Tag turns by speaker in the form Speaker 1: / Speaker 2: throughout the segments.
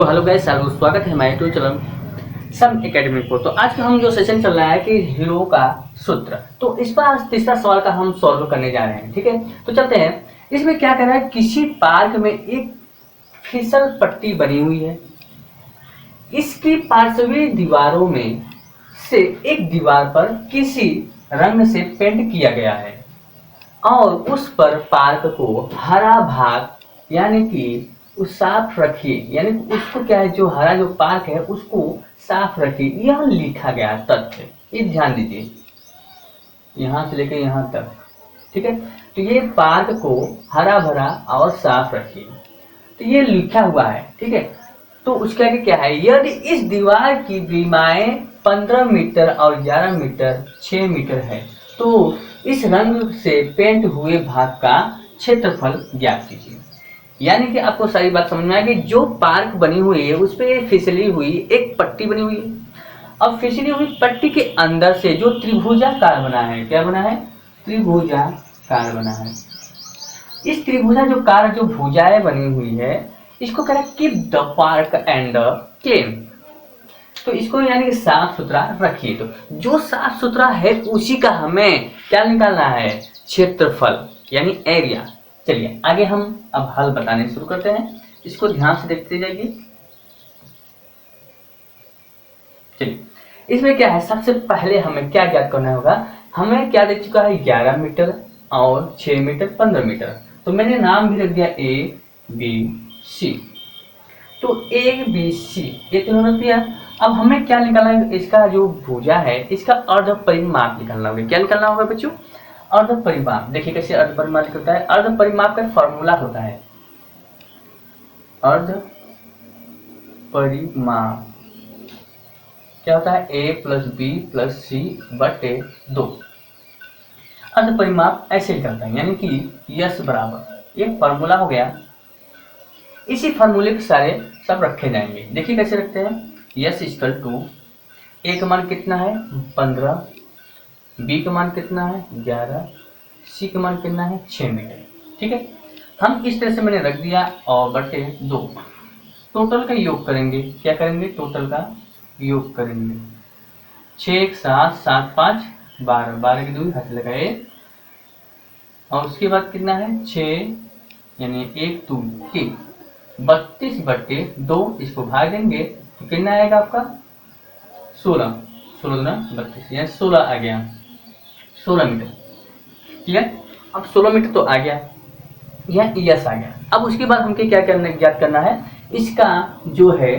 Speaker 1: तो hello guys, स्वागत है हमारे यूट्यूब चैनल सम एकेडमी को। तो आज का हम जो सेशन चल रहा है कि हीरो का सूत्र, तो इस पर तीसरा सवाल का हम सॉल्व करने जा रहे हैं। ठीक है, तो चलते हैं। इसमें क्या कर रहा है, किसी पार्क में एक फिसल पट्टी बनी हुई है। इसकी पार्श्वी दीवारों में से एक दीवार पर किसी रंग से पेंट किया गया है और उस पर पार्क को हरा भाग यानी कि उस साफ रखिए, यानी उसको क्या है, जो हरा जो पार्क है उसको साफ रखिए, यह लिखा गया तथ्य। ये ध्यान दीजिए, यहाँ से लेके यहाँ तक। ठीक है, तो ये पार्क को हरा भरा और साफ रखिए, तो ये लिखा हुआ है। ठीक है, तो उसके आगे क्या है, यदि इस दीवार की विमाएं 15 मीटर और 11 मीटर 6 मीटर है तो इस रंग से पेंट हुए भाग का क्षेत्रफल ज्ञात कीजिए। यानी कि आपको सारी बात समझ में आएगी। जो पार्क बनी हुई है उस पर फिसली हुई एक पट्टी बनी हुई है। अब फिसली हुई पट्टी के अंदर से जो त्रिभुजाकार बना है, क्या बना है, त्रिभुजाकार बना है। इस त्रिभुजा जो कार जो भुजाएं बनी हुई है, इसको कह रहा है keep the park and clean. तो इसको यानी कि साफ सुथरा रखिए। तो जो साफ सुथरा है उसी का हमें क्या निकालना है, क्षेत्रफल यानी एरिया। चलिए आगे हम अब हल बताने शुरू करते हैं, इसको ध्यान से देखते जाइए। चलिए, इसमें क्या है, सबसे पहले हमें क्या ज्ञात करना होगा। हमें क्या दे चुका है, 11 मीटर और 6 मीटर 15 मीटर। तो मैंने नाम भी रख दिया ए बी सी। तो ए बी सी ये तीनों रख दिया। अब हमें क्या निकालना है, इसका जो भुजा है इसका अर्ध परिमाप निकालना होगा। क्या निकालना होगा बच्चों, अर्ध परिमाप। देखिए कैसे अर्ध परिमाप निकलता है। अर्ध परिमाप का फॉर्मूला होता है, अर्ध परिमाप क्या होता है, ए प्लस बी प्लस सी बटे 2। अर्ध परिमाप ऐसे निकलता है, यानी कि यस बराबर, ये फॉर्मूला हो गया। इसी फॉर्मूले के सारे सब रखे जाएंगे। देखिए कैसे रखते हैं, यस इक्वल टू ए का मान कितना है 15, बी का मान कितना है 11, सी का मान कितना है 6 मीटर। ठीक है, हम इस तरह से मैंने रख दिया और बटे 2। टोटल का योग करेंगे, क्या करेंगे, टोटल का योग करेंगे। 6 7 7 5 12, 12 की 2 हाथ लगाए और उसके बाद कितना है 6 यानी 1 2 3 32 बटे 2। इसको भाग देंगे तो कितना आएगा आपका 16, 16 दूना 32 यानी 16 आ गया, 16 मीटर। ठीक है, अब 16 मीटर तो आ गया, यह यस आ गया। अब उसके बाद हमके क्या करना, ज्ञात करना है, इसका जो है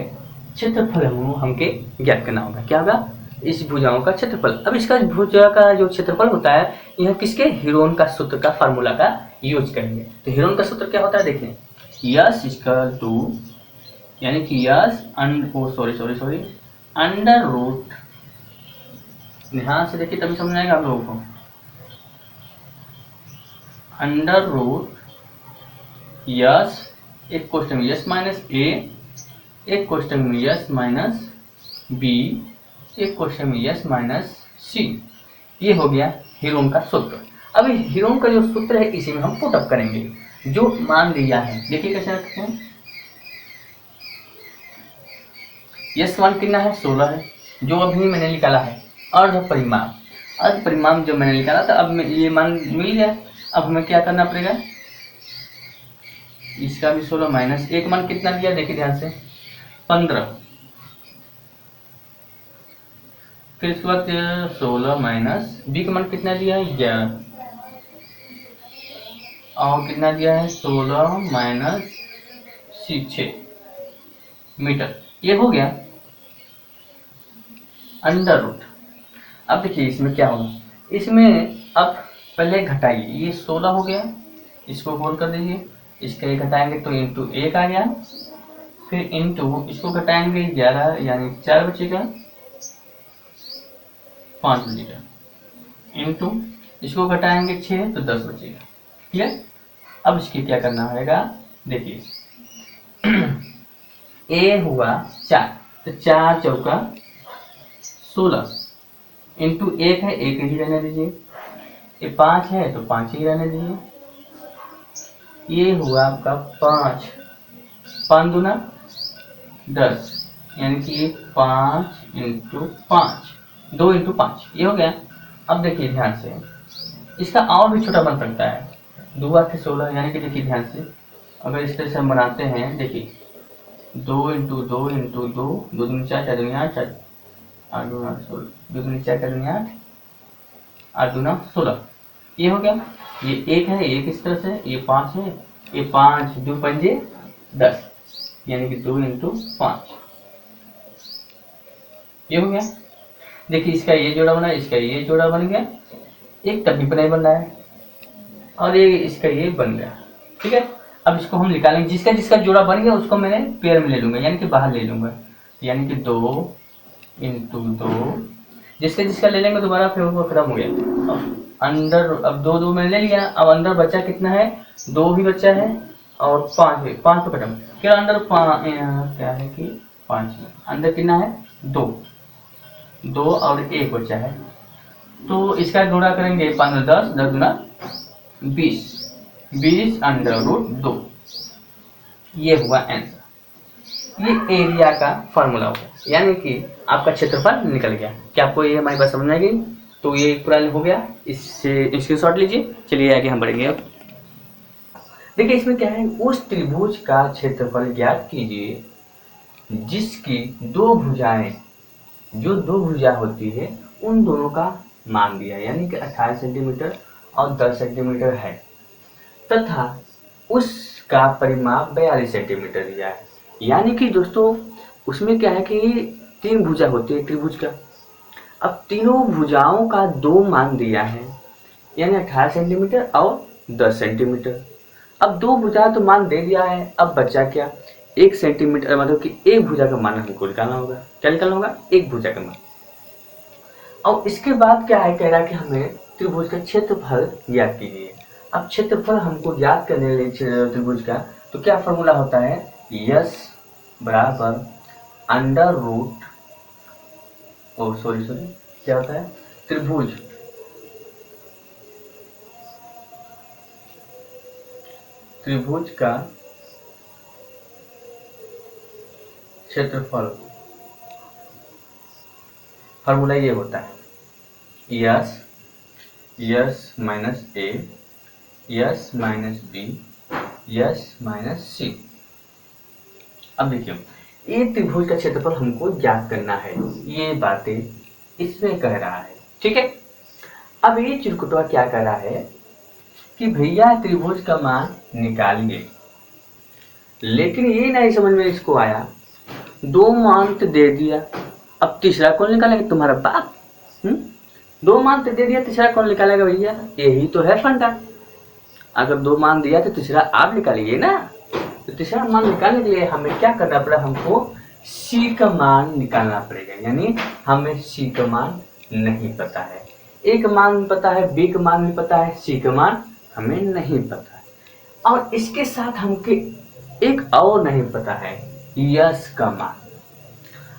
Speaker 1: क्षेत्रफल हमके ज्ञात करना होगा। क्या होगा, इस भुजाओं का क्षेत्रफल। अब इसका भुजा का जो क्षेत्रफल होता है, यह किसके, हीरोन का सूत्र का फार्मूला का यूज करेंगे। तो हीरोन का सूत्र क्या होता है, देखें, यस इक्वल टू यानी कि यस अंडर रूट, ध्यान से देखिए तभी समझ आएगा आप लोगों को, अंडर रूट यस, एक क्वेश्चन में यस माइनस ए, एक क्वेश्चन में यस माइनस बी, एक क्वेश्चन में यस माइनस सी। ये हो गया हीरोन का सूत्र। अब हीरोन का जो सूत्र है इसी में हम पुटअप करेंगे जो मान लिया है। देखिए कैसे रखते हैं, यस मान कितना है 16 है, जो अभी मैंने निकाला है अर्ध परिमाप। अर्ध परिमाप जो मैंने निकाला था, अब ये मान मिल गया। अब हमें क्या करना पड़ेगा, इसका भी 16 माइनस एक मान कितना दिया, देखिए ध्यान से 15, फिर इसके बाद 16 माइनस बी का मान कितना दिया है 11 और कितना दिया है 16 माइनस सी 6 मीटर। ये हो गया अंडर रूट। अब देखिए इसमें क्या होगा, इसमें अब पहले घटाइए, ये 16 हो गया, इसको होल कर दीजिए, इसका एक घटाएंगे तो इंटू 1 आ गया, फिर इंटू इसको घटाएंगे 11 यानी 4 बचेगा, 5 बचेगा, इंटू इसको घटाएंगे 6 तो 10 बचेगा। ठीक है, अब इसकी क्या करना होगा, देखिए ए हुआ 4, तो 4 चौका 16 इंटू 1 है 1 ही रहने दीजिए, ये 5 है तो 5 ही रहने दीजिए, ये हुआ आपका 5 5 दूना 10, यानी कि 5 इंटू 5, 2 इंटू 5, ये हो गया। अब देखिए ध्यान से, इसका और भी छोटा बन सकता है, 2 8 16, यानी कि देखिए ध्यान से, अगर इस तरह से हम बनाते हैं, देखिए 2 इंटू 2 इंटू 2, 2 दूनी 4, 4 दूनी 8, 4 8 दूना 16, 2 दूनी 4, 4 दूनी 8, 8 दूना 16, ये हो गया। ये 1 है, 1 इस तरह से, ये 5 है, ये 5 2 पंजे 10, यानी कि 2 इंटू 5, ये हो गया। देखिए इसका ये जोड़ा बना, इसका ये जोड़ा बन गया, एक तभी पर नहीं बन रहा है, और ये इसका ये बन गया, ठीक है। अब इसको हम निकालेंगे, जिसका जिसका जोड़ा बन गया उसको मैंने पेयर में ले लूंगा, यानी कि बाहर ले लूंगा, यानी कि 2 इंटू 2, जिसका जिसका ले लेंगे दोबारा, फिर वो खत्म हो गया। अब अंदर, अब 2 2 मैंने ले लिया, अब अंदर बचा कितना है, 2 भी बचा है, और 5 है, 5 तो खत्म, फिर अंदर क्या है कि 5 अंदर कितना है, 2 2 और 1 बचा है, तो इसका गुणा करेंगे, 5 10, 10 गुना 20, 20 अंडर रूट 2, ये हुआ आंसर। ये एरिया का फॉर्मूला हो गया, यानी कि आपका क्षेत्रफल निकल गया। क्या आपको ये हमारी बात समझ में आ गई? तो ये पूरा हो गया, इससे स्क्रीनशॉट लीजिए। चलिए आगे हम बढ़ेंगे। अब देखिए इसमें क्या है, उस त्रिभुज का क्षेत्रफल ज्ञात कीजिए जिसकी दो भुजाएं, जो दो भुजा होती है उन दोनों का मान दिया, यानी कि 18 सेंटीमीटर और 10 सेंटीमीटर है, तथा उसका परिमाप 42 सेंटीमीटर दिया है। यानी कि दोस्तों उसमें क्या है कि 3 भुजा होती है त्रिभुज का, अब तीनों भुजाओं का 2 मान दिया है, यानी 18 सेंटीमीटर और 10 सेंटीमीटर। अब 2 भुजा तो मान दे दिया है, अब बचा क्या, 1 सेंटीमीटर, मतलब कि एक भुजा का मान हमको निकालना होगा। क्या निकालना होगा? एक भुजा का मान। और इसके बाद क्या है, कह रहा है कि हमें त्रिभुज का क्षेत्रफल ज्ञात कीजिए। अब क्षेत्रफल हमको ज्ञात करने लिए त्रिभुज का, तो क्या फॉर्मूला होता है, यस बराबर अंडर रूट, सॉरी क्या होता है, त्रिभुज का क्षेत्रफल, फॉर्मूला ये होता है S minus A, S minus B, S minus C. अब देखिए ये त्रिभुज का क्षेत्रफल हमको ज्ञात करना है, ये बातें इसमें कह रहा है, ठीक है। अब ये चिरकुटवा क्या कह रहा है कि भैया त्रिभुज का मान निकालिए, लेकिन ये नहीं समझ में इसको आया, 2 मान तो दे दिया, अब तीसरा कौन निकालेगा, तुम्हारा बाप। 2 मान तो दे दिया, तीसरा कौन निकालेगा भैया, यही तो है फंडा। अगर 2 मान दिया तो तीसरा आप निकालिए ना, तो तीसरा मान निकालने के लिए हमें क्या करना पड़ा, हमको सी का मान निकालना पड़ेगा, यानी हमें सी का मान नहीं पता है, ए का मान पता है, बी का मान भी पता है, सी का मान हमें नहीं पता है, और इसके साथ हमके एक और नहीं पता है, यस का मान।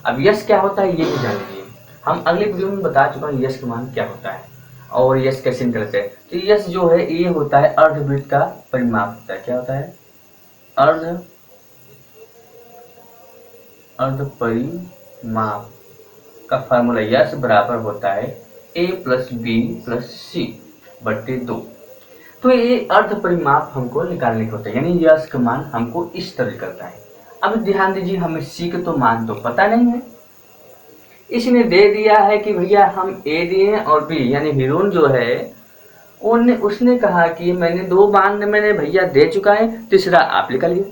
Speaker 1: अब यस क्या होता है ये भी जान लीजिए, हम अगले वीडियो में बता चुका हूँ यस का मान क्या होता है और यस कैसे निकलते हैं। तो यस जो है ये होता है अर्धवृत्त का परिमाप होता है। क्या होता है? अर्ध परिमाप का फार्मूला यस बराबर होता है a प्लस बी प्लस सी बट्टे 2। तो ये अर्ध परिमाप हमको निकालने का होता है, यानी यस का मान हमको इस तरह निकलता है। अब ध्यान दीजिए, हमें सी का तो मान तो पता नहीं है, इसने दे दिया है कि भैया हम ए दिए और बी, यानी हिरोन जो है उसने कहा कि मैंने 2 मान मैंने भैया दे चुका है, तीसरा आप निकालिए,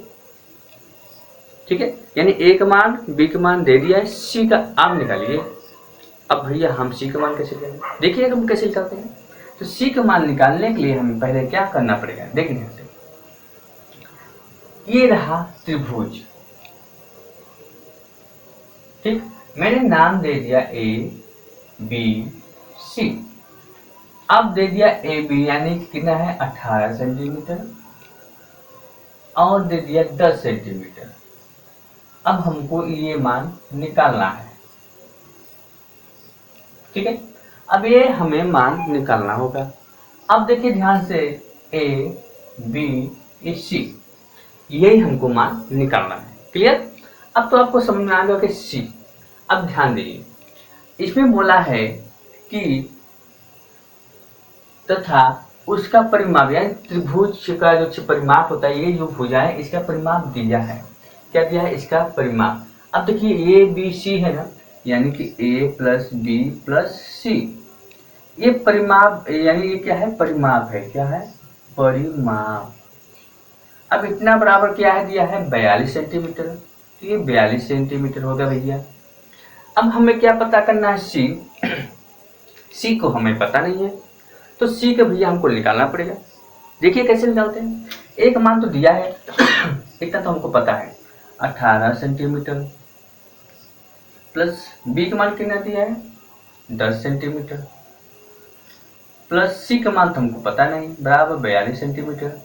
Speaker 1: ठीक है। यानी ए का मान बी का मान दे दिया है, सी का आप निकालिए। अब भैया हम सी का मान कैसे निकालेंगे, देखिए हम कैसे निकालते हैं। तो सी का मान निकालने के लिए हमें पहले क्या करना पड़ेगा, देखिए ध्यान से, ये रहा त्रिभुज, ठीक, मैंने नाम दे दिया ए बी सी। अब दे दिया ए बी, यानी कितना है 18 सेंटीमीटर, और दे दिया 10 सेंटीमीटर। अब हमको ये मान निकालना है, ठीक है। अब ये हमें मान निकालना होगा। अब देखिए ध्यान से, ए बी सी, यही हमको मान निकालना है, क्लियर। अब तो आपको समझ में आ गया कि सी। अब ध्यान दीजिए, इसमें बोला है कि तथा उसका परिमाप, यानी त्रिभुज का जो परिमाप होता है, ये जो भुजा है इसका परिमाप दिया है। क्या दिया है? इसका परिमाप। अब देखिए ए बी सी है ना, यानी कि ए प्लस बी प्लस सी, ये परिमाप, यानी ये क्या है? परिमाप है। क्या है? परिमाप। अब इतना बराबर क्या है दिया है? 42 सेंटीमीटर। तो ये 42 सेंटीमीटर होगा भैया। अब हमें क्या पता करना है? सी। सी को हमें पता नहीं है, तो सी का भैया हमको निकालना पड़ेगा। देखिए कैसे निकालते हैं। एक मान तो दिया है इतना तो हमको पता है, 18 सेंटीमीटर, प्लस बी का मान कितना दिया है? 10 सेंटीमीटर, प्लस सी का मान तो हमको पता नहीं, बराबर 42 सेंटीमीटर।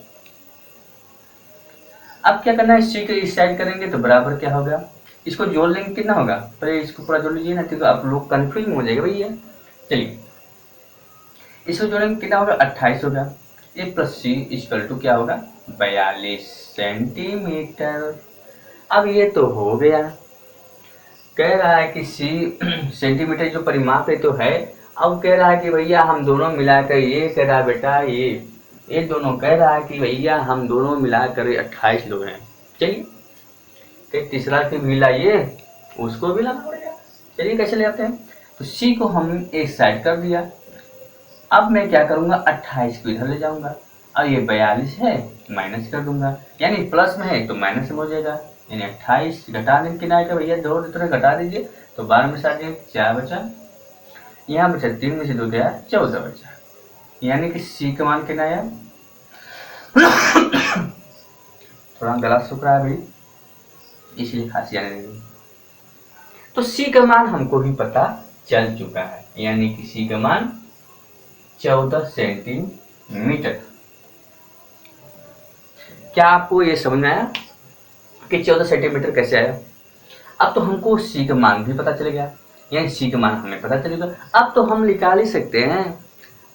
Speaker 1: अब क्या करना है? सी के इस साइड करेंगे तो बराबर क्या होगा? इसको जोड़ लेंगे, कितना होगा? पहले इसको पूरा जोड़ लीजिए ना, तो आप लोग कंफ्यूज हो जाएगा भैया। चलिए इसको जोड़ेंगे, कितना होगा? 28 होगा। ए प्लस सी इक्वल टू क्या होगा? 42 सेंटीमीटर। अब ये तो हो गया। कह रहा है कि सी सेंटीमीटर जो परिमाप है तो है। अब कह रहा है कि भैया हम दोनों मिलाकर, ये कह रहा है बेटा, ये दोनों कह रहा है कि भैया हम दोनों मिलाकर 28 लोग हैं। चलिए फिर तीसरा फिर भी लाइए, उसको भी लाना पड़ेगा। चलिए कैसे ले आते हैं। तो सी को हम एक साइड कर दिया। अब मैं क्या करूंगा? 28 को इधर ले जाऊंगा, और ये 42 है माइनस कर दूंगा, यानी प्लस में है तो माइनस में हो जाएगा। यानी 28 घटा देंगे, कितना आएगा भैया? 2 तरह घटा दीजिए, तो 12 में से 4 बचा, यहाँ बचा 3 में से 2 गया, 14 बचा। यानी कि सी का मान कितना आया? थोड़ा गला सूख रहा है भाई, इसलिए खांसी आने लगी। तो सी का मान हमको भी पता चल चुका है, यानी कि सी का मान 14 सेंटीमीटर। क्या आपको ये समझ में आया कि 14 सेंटीमीटर कैसे आया? अब तो हमको सी का मान भी पता चल गया, यानी सी का मान हमें पता चलेगा। अब तो हम निकाल ही सकते हैं।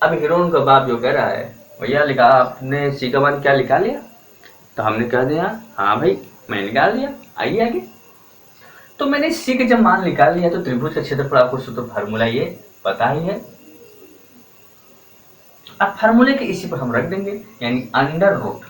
Speaker 1: अब हीरोइन का बाप जो कह रहा है, भैया लिखा आपने सी का मान क्या निकाल लिया? तो हमने कह दिया हाँ भाई मैं निकाल लिया, आइए आगे। तो मैंने सी का जब मान निकाल लिया तो त्रिभुज का क्षेत्रफल आपको सूत्र फार्मूला ये पता ही है। अब फार्मूले के इसी पर हम रख देंगे, यानी अंडर रूट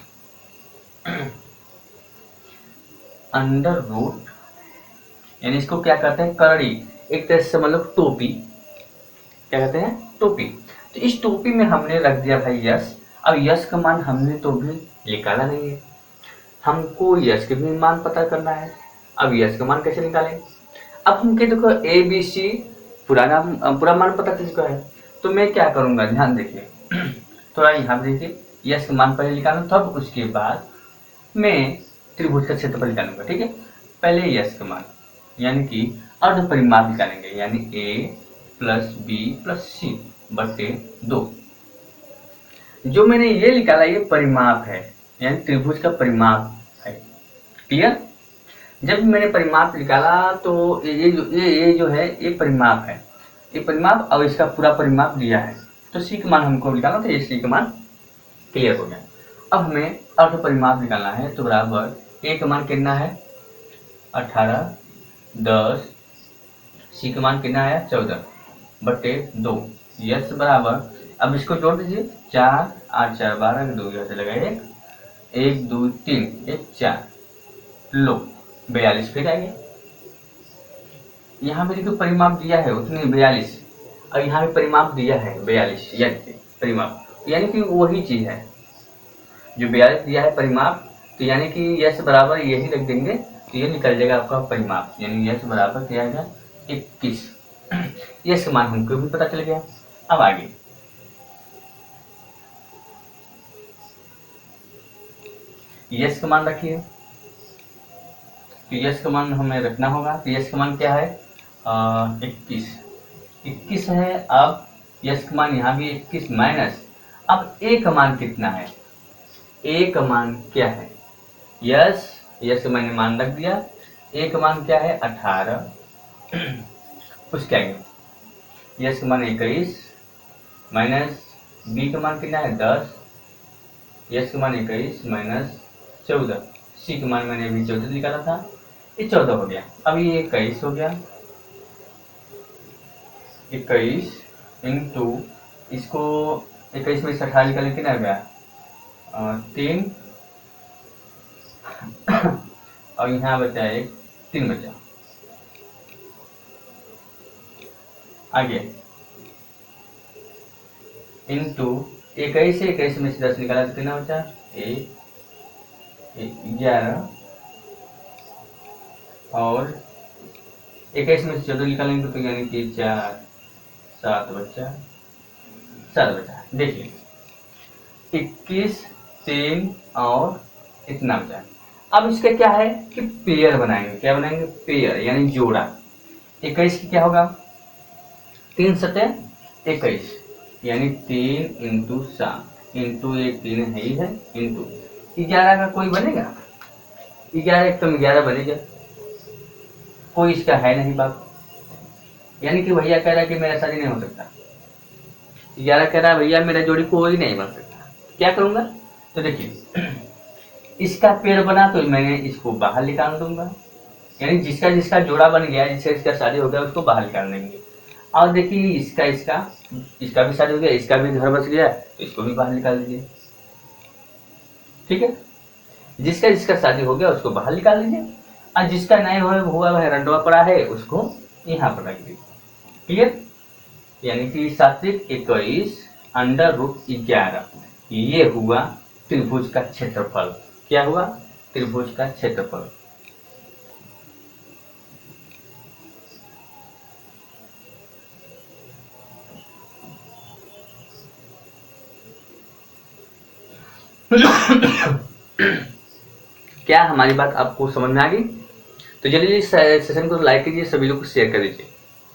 Speaker 1: यानी इसको क्या कहते हैं? करड़ी, एक तरह से मतलब टोपी। क्या कहते हैं? टोपी। तो इस टोपी में हमने रख दिया भाई यस। अब यस का मान हमने तो भी निकाला नहीं है, हमको यस के भी मान पता करना है। अब यस का मान कैसे निकालें? अब हम क्या, देखो ए बी सी पूरा मान पता चल चुका है, तो मैं क्या करूंगा? ध्यान देखिए थोड़ा यहाँ पे देखिए, यस का मान पहले निकालूं, तब उसके बाद मैं त्रिभुज का क्षेत्रफल निकालूंगा। ठीक है, पहले यस का मान यानी कि अर्ध परिमाप निकालेंगे, यानी ए प्लस बी प्लस सी बटे 2। जो मैंने ये निकाला ये परिमाप है, यानी त्रिभुज का परिमाप है। क्लियर? जब मैंने परिमाप निकाला तो ये जो है ये परिमाप है, ये परिमाप, और इसका पूरा परिमाप दिया है, तो सी का मान हमको निकालना था, ये सी का मान क्लियर हो गया। अब हमें अर्ध परिमाप निकालना है, तो बराबर ए का मान कितना है? 18, 10, सी का मान कितना आया? 14 बटे 2। यस बराबर, अब इसको जोड़ दीजिए, 4 8 4 12, 2 यहाँ से लगाए 1 2 3 1 4, लो 42 फिर आएंगे। यहाँ पे देखो परिमाप दिया है उतने 42, और यहाँ पे परिमाप दिया है 42, यानी कि परिमाप, यानी कि वही चीज है जो 42 दिया है परिमाप, तो यानी कि यस बराबर यही रख देंगे, तो ये निकल जाएगा आपका परिमाप, यानी यस बराबर क्या आएगा? 21। यस मान हमको भी पता चल गया। अब आगे यस का मान रखिए, तो यस का मान हमें रखना होगा, तो यस का मान क्या है? 21 है। अब यस का मान यहाँ भी 21 माइनस, अब ए का मान कितना है? ए का मान क्या है? यस मैंने मान रख दिया, ए का मान क्या है? 18 उसके आगे यस का मान 21 माइनस बी का मान कितना है? 10, यस का मान 21 माइनस 14, सी का मान मैंने अभी 14 निकाला था, ये 14 हो गया। अब ये 21 हो गया, 21 इंटू इसको 21 में से 18 निकालें, कितना हो गया 3 और यहाँ बचा एक 3 बचा। आगे इंटू 21 से 21 में से 10 निकाला तो कितना बचा 11 और 21 में से 14 निकालेंगे तो यानी कि 4 7 बचा। देखिए 21 3 और इतना बचा। अब इसका क्या है कि पेयर बनाएंगे। क्या बनाएंगे? पेयर यानी जोड़ा। 21 की क्या होगा 3 सतह 21 यानी 3 इंटू 7 इंटू ये 3 है ही है इंटू 11 का कोई बनेगा 11 एकदम 11 बनेगा, कोई इसका है नहीं बात। यानी कि भैया कह रहा है कि मेरा शादी नहीं हो सकता, 11 कह रहा है भैया मेरा जोड़ी कोई नहीं बन सकता। क्या करूंगा? तो देखिए इसका पेड़ बना तो मैंने इसको बाहर निकाल दूंगा, यानी जिसका जिसका जोड़ा बन गया, जिसका जिसका शादी हो गया उसको बाहर निकाल देंगे। और देखिए इसका भी शादी हो गया, इसका भी घर बच गया तो इसको भी बाहर निकाल दीजिए। ठीक है, जिसका जिसका शादी हो गया उसको बाहर निकाल दीजिए और जिसका नहीं हुआ है रंडवा पड़ा है उसको यहाँ पर रख दीजिए। क्लियर? यानी कि 7×21 √11 ये हुआ त्रिभुज का क्षेत्रफल। क्या हुआ? त्रिभुज का क्षेत्रफल। क्या हमारी बात आपको समझ में आ गई? तो जल्दी सेशन को लाइक कीजिए, सभी लोग को शेयर कर दीजिए।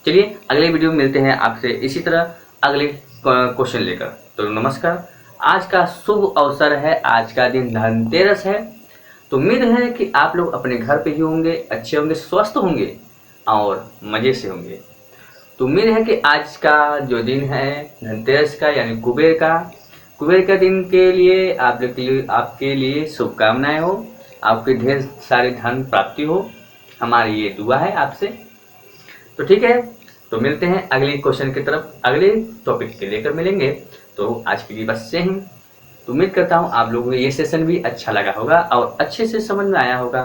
Speaker 1: चलिए अगले वीडियो में मिलते हैं आपसे इसी तरह अगले क्वेश्चन लेकर। तो नमस्कार। आज का शुभ अवसर है, आज का दिन धनतेरस है। तो उम्मीद है कि आप लोग अपने घर पे ही होंगे, अच्छे होंगे, स्वस्थ होंगे और मजे से होंगे। तो उम्मीद है कि आज का जो दिन है धनतेरस का यानी कुबेर का दिन के लिए आपके लिए शुभकामनाएं हो, आपके ढेर सारे धन प्राप्ति हो, हमारी ये दुआ है आपसे। तो ठीक है, तो मिलते हैं अगले क्वेश्चन की तरफ, अगले टॉपिक के लेकर मिलेंगे। तो आज के लिए बस से ही। तो उम्मीद करता हूँ आप लोगों को ये सेशन भी अच्छा लगा होगा और अच्छे से समझ में आया होगा।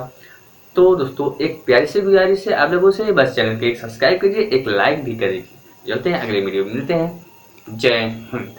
Speaker 1: तो दोस्तों एक प्यारी सी गुजारिश है आप लोगों से, बस चैनल को एक सब्सक्राइब कीजिए, एक लाइक भी करिए। चलते हैं अगले वीडियो में मिलते हैं। जय हिंद।